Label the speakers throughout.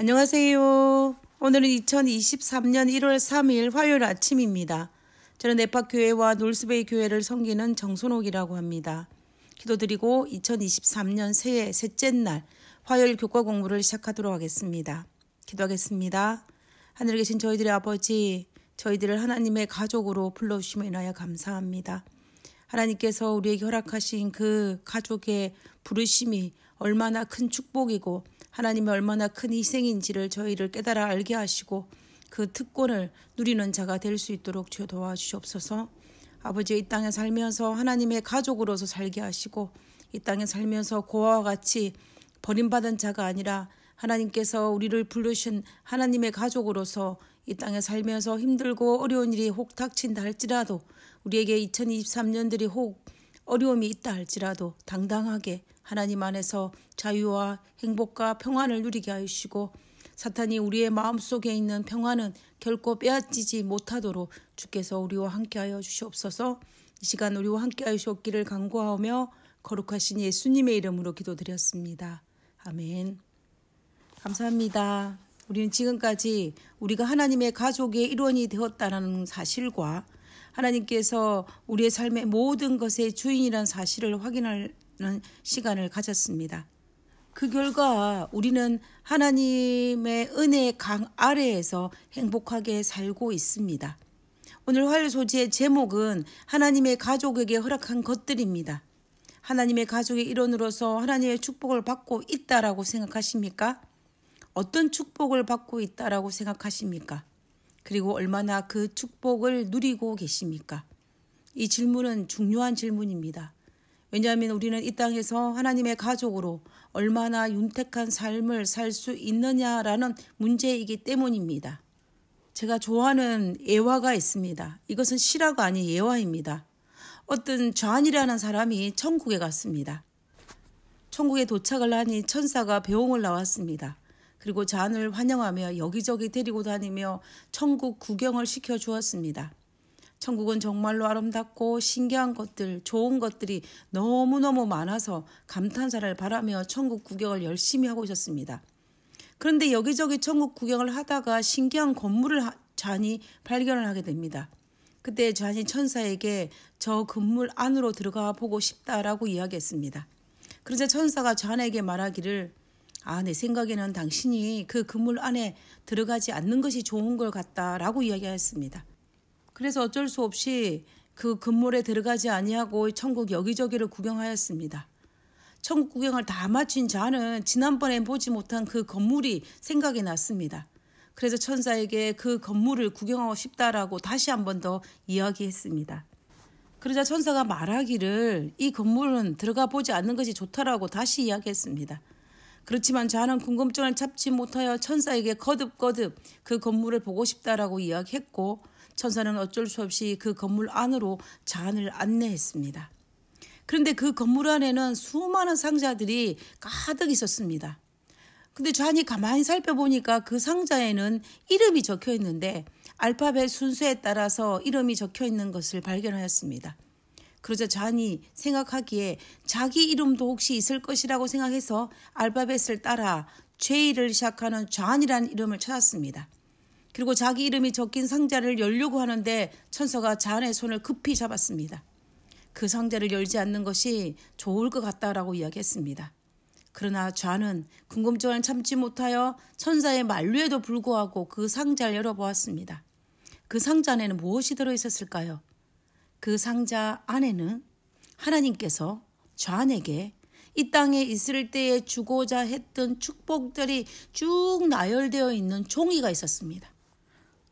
Speaker 1: 안녕하세요. 오늘은 2023년 1월 3일 화요일 아침입니다. 저는 네파교회와 놀스베이 교회를 섬기는 정선옥이라고 합니다. 기도드리고 2023년 새해 셋째 날 화요일 교과 공부를 시작하도록 하겠습니다. 기도하겠습니다. 하늘에 계신 저희들의 아버지, 저희들을 하나님의 가족으로 불러주심에 인하여 감사합니다. 하나님께서 우리에게 허락하신 그 가족의 부르심이 얼마나 큰 축복이고 하나님이 얼마나 큰 희생인지를 저희를 깨달아 알게 하시고 그 특권을 누리는 자가 될 수 있도록 주여 도와주시옵소서. 아버지, 이 땅에 살면서 하나님의 가족으로서 살게 하시고 이 땅에 살면서 고아와 같이 버림받은 자가 아니라 하나님께서 우리를 부르신 하나님의 가족으로서 이 땅에 살면서 힘들고 어려운 일이 혹 닥친다 할지라도 우리에게 2023년들이 혹 어려움이 있다 할지라도 당당하게 하나님 안에서 자유와 행복과 평안을 누리게 하시고 사탄이 우리의 마음속에 있는 평안은 결코 빼앗기지 못하도록 주께서 우리와 함께하여 주시옵소서. 이 시간 우리와 함께하여 주옵기를 간구하며 거룩하신 예수님의 이름으로 기도드렸습니다. 아멘. 감사합니다. 우리는 지금까지 우리가 하나님의 가족의 일원이 되었다는 사실과 하나님께서 우리의 삶의 모든 것의 주인이라는 사실을 확인하는 시간을 가졌습니다. 그 결과 우리는 하나님의 은혜의 강 아래에서 행복하게 살고 있습니다. 오늘 화요일 소지의 제목은 하나님의 가족에게 허락한 것들입니다. 하나님의 가족의 일원으로서 하나님의 축복을 받고 있다라고 생각하십니까? 어떤 축복을 받고 있다라고 생각하십니까? 그리고 얼마나 그 축복을 누리고 계십니까? 이 질문은 중요한 질문입니다. 왜냐하면 우리는 이 땅에서 하나님의 가족으로 얼마나 윤택한 삶을 살 수 있느냐라는 문제이기 때문입니다. 제가 좋아하는 예화가 있습니다. 이것은 실화가 아닌 예화입니다. 어떤 존이라는 사람이 천국에 갔습니다. 천국에 도착을 하니 천사가 배웅을 나왔습니다. 그리고 존을 환영하며 여기저기 데리고 다니며 천국 구경을 시켜주었습니다. 천국은 정말로 아름답고 신기한 것들, 좋은 것들이 너무너무 많아서 감탄사를 바라며 천국 구경을 열심히 하고 있었습니다. 그런데 여기저기 천국 구경을 하다가 신기한 건물을 존이 발견을 하게 됩니다. 그때 존이 천사에게 저 건물 안으로 들어가 보고 싶다라고 이야기했습니다. 그러자 천사가 존에게 말하기를 내 생각에는 당신이 그 건물 안에 들어가지 않는 것이 좋은 것 같다라고 이야기하였습니다. 그래서 어쩔 수 없이 그 건물에 들어가지 아니하고 천국 여기저기를 구경하였습니다. 천국 구경을 다 마친 존은 지난번에 보지 못한 그 건물이 생각이 났습니다. 그래서 천사에게 그 건물을 구경하고 싶다라고 다시 한 번 더 이야기했습니다. 그러자 천사가 말하기를 이 건물은 들어가 보지 않는 것이 좋다라고 다시 이야기했습니다. 그렇지만 존은 궁금증을 참지 못하여 천사에게 거듭거듭 그 건물을 보고 싶다라고 이야기했고 천사는 어쩔 수 없이 그 건물 안으로 존을 안내했습니다. 그런데 그 건물 안에는 수많은 상자들이 가득 있었습니다. 근데 존이 가만히 살펴보니까 그 상자에는 이름이 적혀 있는데 알파벳 순서에 따라서 이름이 적혀 있는 것을 발견하였습니다. 그러자 존이 생각하기에 자기 이름도 혹시 있을 것이라고 생각해서 알파벳을 따라 J를 시작하는 존이라는 이름을 찾았습니다. 그리고 자기 이름이 적힌 상자를 열려고 하는데 천사가 존의 손을 급히 잡았습니다. 그 상자를 열지 않는 것이 좋을 것 같다라고 이야기했습니다. 그러나 존은 궁금증을 참지 못하여 천사의 만류에도 불구하고 그 상자를 열어보았습니다. 그 상자 안에는 무엇이 들어있었을까요? 그 상자 안에는 하나님께서 존에게 이 땅에 있을 때에 주고자 했던 축복들이 쭉 나열되어 있는 종이가 있었습니다.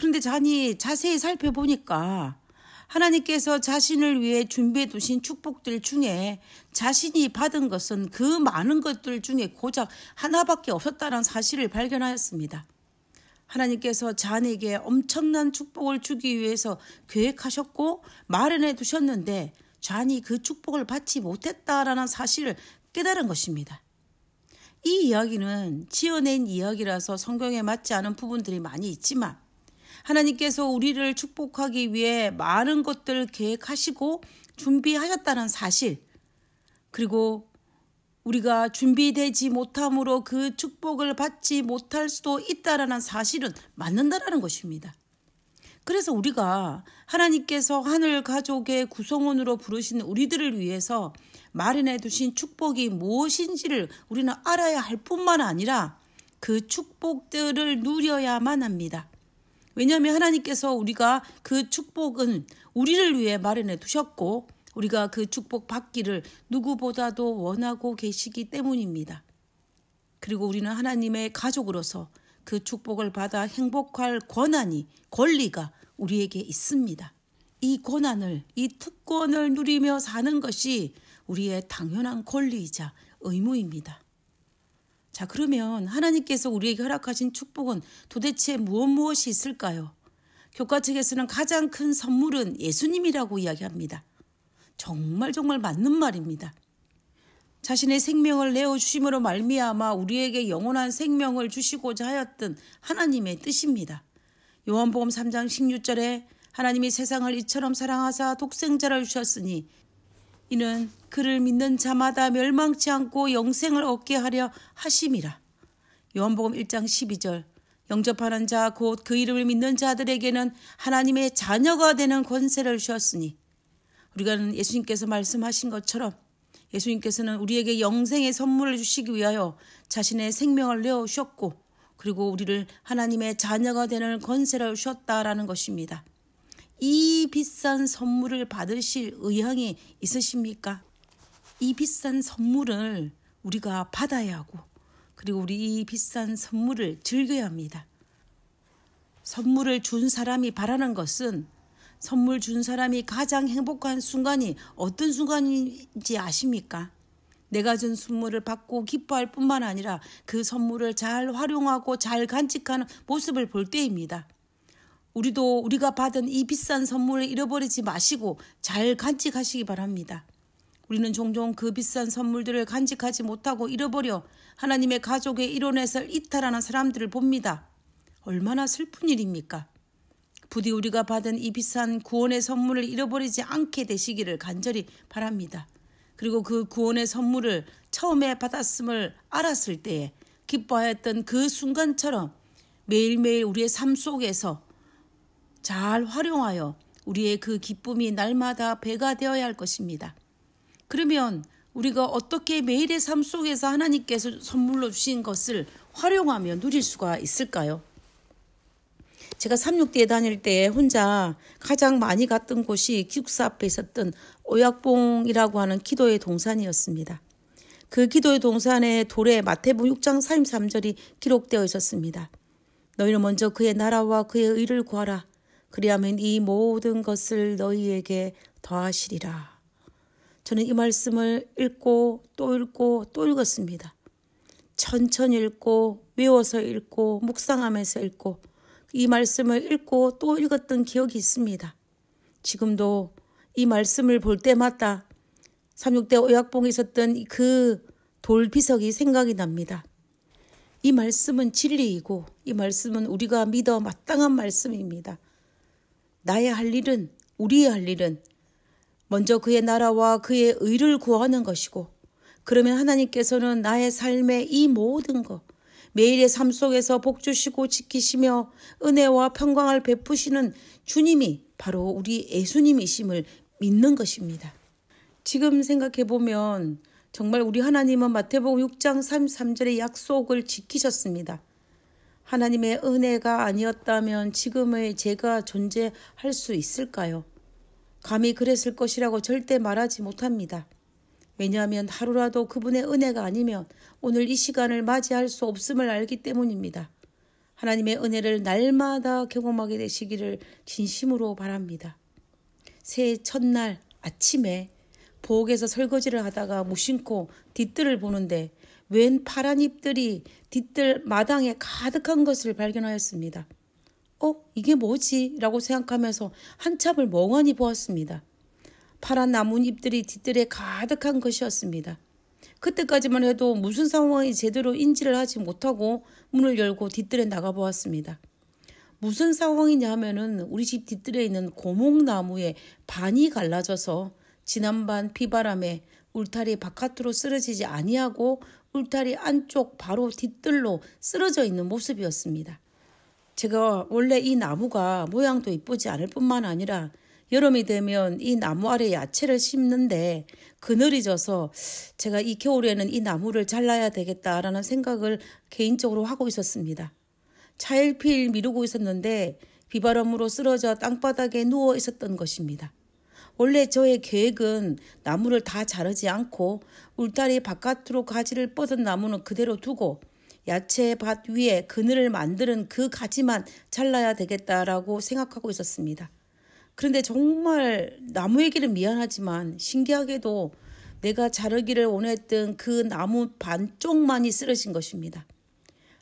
Speaker 1: 그런데 존이 자세히 살펴보니까 하나님께서 자신을 위해 준비해 두신 축복들 중에 자신이 받은 것은 그 많은 것들 중에 고작 하나밖에 없었다는 사실을 발견하였습니다. 하나님께서 존에게 엄청난 축복을 주기 위해서 계획하셨고 마련해 두셨는데 존이 그 축복을 받지 못했다라는 사실을 깨달은 것입니다. 이 이야기는 지어낸 이야기라서 성경에 맞지 않은 부분들이 많이 있지만 하나님께서 우리를 축복하기 위해 많은 것들을 계획하시고 준비하셨다는 사실, 그리고 우리가 준비되지 못함으로 그 축복을 받지 못할 수도 있다라는 사실은 맞는다라는 것입니다. 그래서 우리가 하나님께서 하늘 가족의 구성원으로 부르신 우리들을 위해서 마련해 두신 축복이 무엇인지를 우리는 알아야 할 뿐만 아니라 그 축복들을 누려야만 합니다. 왜냐하면 하나님께서 우리가 그 축복은 우리를 위해 마련해 두셨고 우리가 그 축복 받기를 누구보다도 원하고 계시기 때문입니다. 그리고 우리는 하나님의 가족으로서 그 축복을 받아 행복할 권리가 우리에게 있습니다. 이 권한을, 이 특권을 누리며 사는 것이 우리의 당연한 권리이자 의무입니다. 자, 그러면 하나님께서 우리에게 허락하신 축복은 도대체 무엇이 있을까요? 교과 책에서는 가장 큰 선물은 예수님이라고 이야기합니다. 정말 맞는 말입니다. 자신의 생명을 내어주심으로 말미암아 우리에게 영원한 생명을 주시고자 하였던 하나님의 뜻입니다. 요한복음 3장 16절에 하나님이 세상을 이처럼 사랑하사 독생자를 주셨으니 이는 그를 믿는 자마다 멸망치 않고 영생을 얻게 하려 하심이라. 요한복음 1장 12절 영접하는 자 곧 그 이름을 믿는 자들에게는 하나님의 자녀가 되는 권세를 주셨으니 우리가 예수님께서 말씀하신 것처럼 예수님께서는 우리에게 영생의 선물을 주시기 위하여 자신의 생명을 내어주셨고 그리고 우리를 하나님의 자녀가 되는 권세를 주셨다라는 것입니다. 이 비싼 선물을 받으실 의향이 있으십니까? 이 비싼 선물을 우리가 받아야 하고 그리고 우리 이 비싼 선물을 즐겨야 합니다. 선물을 준 사람이 바라는 것은 선물 준 사람이 가장 행복한 순간이 어떤 순간인지 아십니까? 내가 준 선물을 받고 기뻐할 뿐만 아니라 그 선물을 잘 활용하고 잘 간직하는 모습을 볼 때입니다. 우리도 우리가 받은 이 비싼 선물을 잃어버리지 마시고 잘 간직하시기 바랍니다. 우리는 종종 그 비싼 선물들을 간직하지 못하고 잃어버려 하나님의 가족의 일원에서 이탈하는 사람들을 봅니다. 얼마나 슬픈 일입니까? 부디 우리가 받은 이 비싼 구원의 선물을 잃어버리지 않게 되시기를 간절히 바랍니다. 그리고 그 구원의 선물을 처음에 받았음을 알았을 때에 기뻐하였던 그 순간처럼 매일매일 우리의 삶 속에서 잘 활용하여 우리의 그 기쁨이 날마다 배가 되어야 할 것입니다. 그러면 우리가 어떻게 매일의 삶 속에서 하나님께서 선물로 주신 것을 활용하며 누릴 수가 있을까요? 제가 삼육대에 다닐 때 혼자 가장 많이 갔던 곳이 기숙사 앞에 있었던 오약봉이라고 하는 기도의 동산이었습니다. 그 기도의 동산의 돌에 마태복음 6장 33절이 기록되어 있었습니다. 너희는 먼저 그의 나라와 그의 의를 구하라. 그리하면 이 모든 것을 너희에게 더하시리라. 저는 이 말씀을 읽고 또 읽었습니다. 천천히 읽고 외워서 읽고 묵상하면서 읽고 이 말씀을 읽고 또 읽었던 기억이 있습니다. 지금도 이 말씀을 볼 때마다 삼육대 오약봉에 있었던 그 돌비석이 생각이 납니다. 이 말씀은 진리이고 이 말씀은 우리가 믿어 마땅한 말씀입니다. 나의 할 일은 우리의 할 일은 먼저 그의 나라와 그의 의를 구하는 것이고 그러면 하나님께서는 나의 삶의 이 모든 것 매일의 삶 속에서 복 주시고 지키시며 은혜와 평강을 베푸시는 주님이 바로 우리 예수님이심을 믿는 것입니다. 지금 생각해 보면 정말 우리 하나님은 마태복음 6장 33절의 약속을 지키셨습니다. 하나님의 은혜가 아니었다면 지금의 제가 존재할 수 있을까요? 감히 그랬을 것이라고 절대 말하지 못합니다. 왜냐하면 하루라도 그분의 은혜가 아니면 오늘 이 시간을 맞이할 수 없음을 알기 때문입니다. 하나님의 은혜를 날마다 경험하게 되시기를 진심으로 바랍니다. 새해 첫날 아침에 부엌에서 설거지를 하다가 무심코 뒷뜰을 보는데 웬 파란 잎들이 뒷뜰 마당에 가득한 것을 발견하였습니다. 이게 뭐지? 라고 생각하면서 한참을 멍하니 보았습니다. 파란 나뭇잎들이 뒷뜰에 가득한 것이었습니다. 그때까지만 해도 무슨 상황이 제대로 인지를 하지 못하고 문을 열고 뒷뜰에 나가보았습니다. 무슨 상황이냐 하면은 우리 집 뒷뜰에 있는 고목나무에 반이 갈라져서 지난밤 비바람에 울타리 바깥으로 쓰러지지 아니하고 울타리 안쪽 바로 뒤뜰로 쓰러져 있는 모습이었습니다. 제가 원래 이 나무가 모양도 이쁘지 않을 뿐만 아니라 여름이 되면 이 나무 아래 야채를 심는데 그늘이 져서 제가 이 겨울에는 이 나무를 잘라야 되겠다라는 생각을 개인적으로 하고 있었습니다. 차일피일 미루고 있었는데 비바람으로 쓰러져 땅바닥에 누워 있었던 것입니다. 원래 저의 계획은 나무를 다 자르지 않고 울타리 바깥으로 가지를 뻗은 나무는 그대로 두고 야채밭 위에 그늘을 만드는 그 가지만 잘라야 되겠다라고 생각하고 있었습니다. 그런데 정말 나무에게는 미안하지만 신기하게도 내가 자르기를 원했던 그 나무 반쪽만이 쓰러진 것입니다.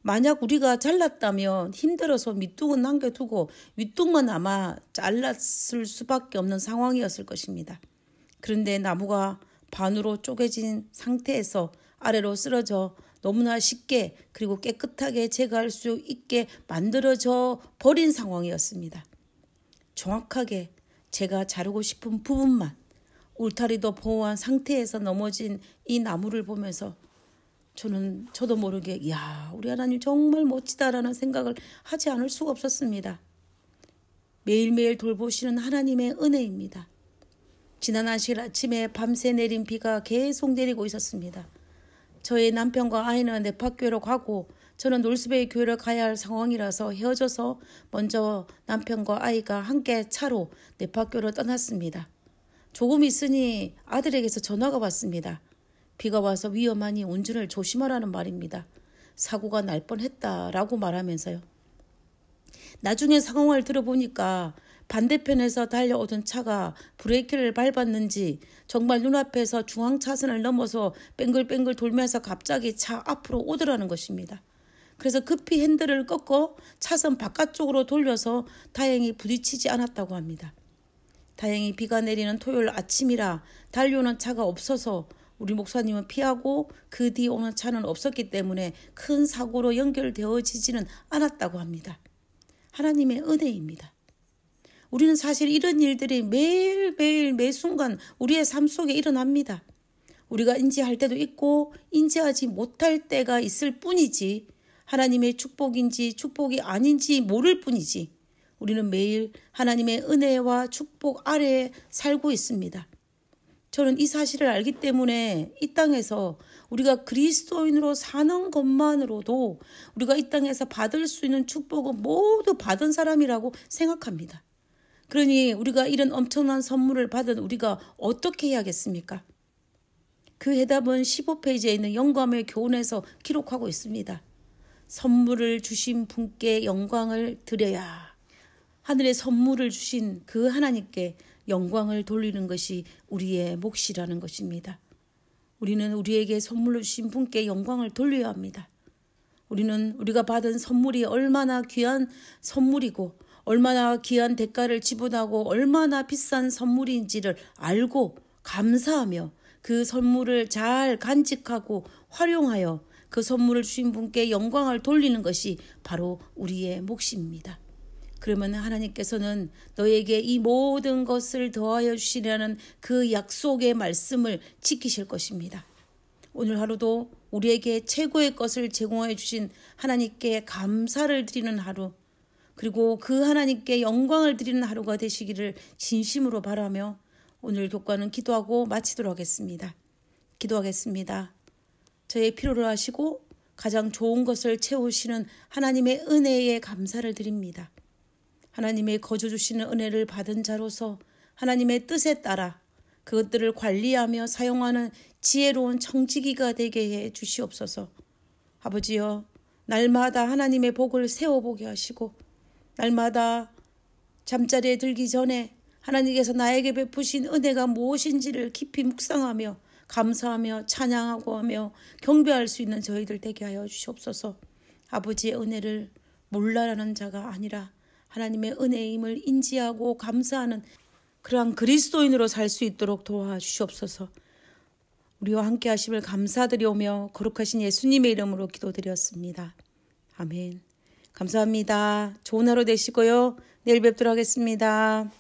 Speaker 1: 만약 우리가 잘랐다면 힘들어서 밑둥은 남겨두고 윗둥만 아마 잘랐을 수밖에 없는 상황이었을 것입니다. 그런데 나무가 반으로 쪼개진 상태에서 아래로 쓰러져 너무나 쉽게 그리고 깨끗하게 제거할 수 있게 만들어져 버린 상황이었습니다. 정확하게 제가 자르고 싶은 부분만 울타리도 보호한 상태에서 넘어진 이 나무를 보면서 저도 모르게 이야 우리 하나님 정말 멋지다라는 생각을 하지 않을 수가 없었습니다. 매일매일 돌보시는 하나님의 은혜입니다. 지난 한식 아침에 밤새 내린 비가 계속 내리고 있었습니다. 저의 남편과 아이는 네파교회로 가고 저는 놀스베이 교회를 가야 할 상황이라서 헤어져서 먼저 남편과 아이가 함께 차로 네파교회로 떠났습니다. 조금 있으니 아들에게서 전화가 왔습니다. 비가 와서 위험하니 운전을 조심하라는 말입니다. 사고가 날 뻔했다라고 말하면서요. 나중에 상황을 들어보니까 반대편에서 달려오던 차가 브레이크를 밟았는지 정말 눈앞에서 중앙차선을 넘어서 뺑글뺑글 돌면서 갑자기 차 앞으로 오더라는 것입니다. 그래서 급히 핸들을 꺾어 차선 바깥쪽으로 돌려서 다행히 부딪히지 않았다고 합니다. 다행히 비가 내리는 토요일 아침이라 달려오는 차가 없어서 우리 목사님은 피하고 그 뒤 오는 차는 없었기 때문에 큰 사고로 연결되어지지는 않았다고 합니다. 하나님의 은혜입니다. 우리는 사실 이런 일들이 매일매일 매순간 우리의 삶 속에 일어납니다. 우리가 인지할 때도 있고 인지하지 못할 때가 있을 뿐이지 하나님의 축복인지 축복이 아닌지 모를 뿐이지 우리는 매일 하나님의 은혜와 축복 아래에 살고 있습니다. 저는 이 사실을 알기 때문에 이 땅에서 우리가 그리스도인으로 사는 것만으로도 우리가 이 땅에서 받을 수 있는 축복은 모두 받은 사람이라고 생각합니다. 그러니 우리가 이런 엄청난 선물을 받은 우리가 어떻게 해야겠습니까? 그 해답은 15페이지에 있는 영감의 교훈에서 기록하고 있습니다. 선물을 주신 분께 영광을 드려야 하늘의 선물을 주신 그 하나님께 영광을 돌리는 것이 우리의 몫이라는 것입니다. 우리는 우리에게 선물을 주신 분께 영광을 돌려야 합니다. 우리는 우리가 받은 선물이 얼마나 귀한 선물이고 얼마나 귀한 대가를 지불하고 얼마나 비싼 선물인지를 알고 감사하며 그 선물을 잘 간직하고 활용하여 그 선물을 주신 분께 영광을 돌리는 것이 바로 우리의 몫입니다. 그러면 하나님께서는 너에게 이 모든 것을 더하여 주시려는 그 약속의 말씀을 지키실 것입니다. 오늘 하루도 우리에게 최고의 것을 제공해 주신 하나님께 감사를 드리는 하루, 그리고 그 하나님께 영광을 드리는 하루가 되시기를 진심으로 바라며 오늘 교과는 기도하고 마치도록 하겠습니다. 기도하겠습니다. 저의 필요를 하시고 가장 좋은 것을 채우시는 하나님의 은혜에 감사를 드립니다. 하나님의 거저 주시는 은혜를 받은 자로서 하나님의 뜻에 따라 그것들을 관리하며 사용하는 지혜로운 청지기가 되게 해 주시옵소서. 아버지여, 날마다 하나님의 복을 세워보게 하시고 날마다 잠자리에 들기 전에 하나님께서 나에게 베푸신 은혜가 무엇인지를 깊이 묵상하며 감사하며 찬양하고 하며 경배할 수 있는 저희들 되게 하여 주시옵소서. 아버지의 은혜를 몰라라는 자가 아니라 하나님의 은혜임을 인지하고 감사하는 그러한 그리스도인으로 살 수 있도록 도와주시옵소서. 우리와 함께 하심을 감사드리오며 거룩하신 예수님의 이름으로 기도드렸습니다. 아멘. 감사합니다. 좋은 하루 되시고요. 내일 뵙도록 하겠습니다.